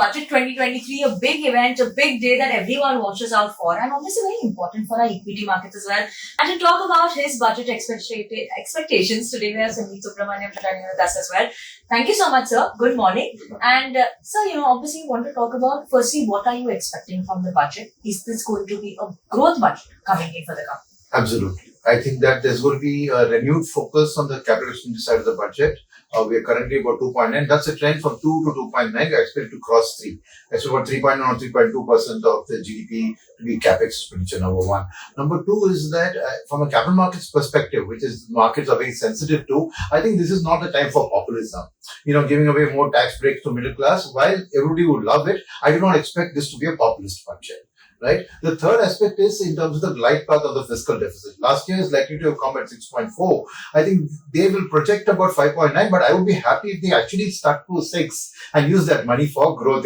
Budget 2023, a big event, a big day that everyone watches out for, and obviously very important for our equity markets as well. And to talk about his budget expectations, today we have Sunil Subramaniam joining with us as well. Thank you so much, sir. Good morning. And sir, obviously you want to talk about, firstly, what are you expecting from the budget? Is this going to be a growth budget coming in for the company? Absolutely. I think that there's going to be a renewed focus on the capital expenditure side of the budget. We are currently about 2.9. That's a trend from 2 to 2.9. I expect it to cross 3. That's about 3.1 or 3.2% of the GDP to be capex expenditure, number one. Number two is that from a capital markets perspective, which is markets are very sensitive to, I think this is not the time for populism. Giving away more tax breaks to middle class, while everybody would love it, I do not expect this to be a populist budget. Right. The third aspect is in terms of the glide path of the fiscal deficit. Last year is likely to have come at 6.4. I think they will project about 5.9, but I would be happy if they actually stuck to 6 and use that money for growth.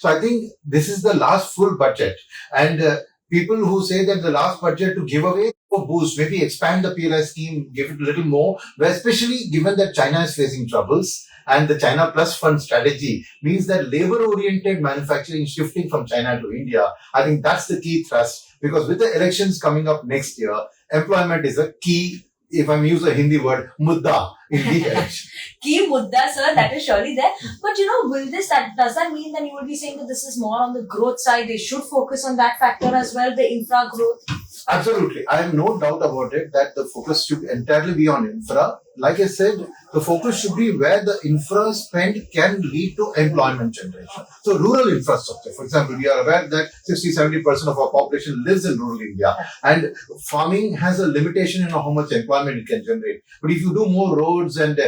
So I think this is the last full budget. And people who say that the last budget to give away or boost, maybe expand the PLI scheme, give it a little more, where especially given that China is facing troubles, and the China Plus Fund strategy means that labor-oriented manufacturing shifting from China to India. I think that's the key thrust, because with the elections coming up next year, employment is a key, if I use a Hindi word, mudda in the election. Key mudda, sir, that is surely there. But does that mean that you will be saying that this is more on the growth side? They should focus on that factor as well, the infra growth? Absolutely. I have no doubt about it that the focus should entirely be on infra. Like I said, the focus should be where the infra spend can lead to employment generation. So rural infrastructure, for example, we are aware that 60-70% of our population lives in rural India, and farming has a limitation in how much employment it can generate. But if you do more roads and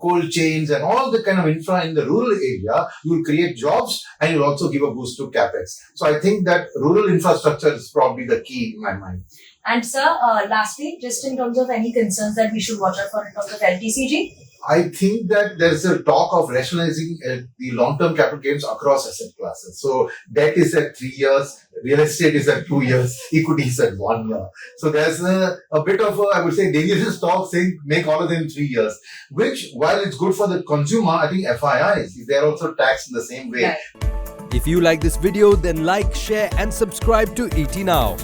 cold chains and all the kind of infra in the rural area, you will create jobs and you'll also give a boost to capex. So I think that rural infrastructure is probably the key in my mind. And sir, lastly, just in terms of any concerns that we should watch out for in terms of LTCG? I think that there's a talk of rationalizing the long-term capital gains across asset classes. So debt is at 3 years, real estate is at 2 years, equity is at 1 year. So there's a bit of I would say, dangerous talk saying make all of them 3 years, which while it's good for the consumer, I think FIIs, they're also taxed in the same way. Right. If you like this video, then like, share and subscribe to ET Now.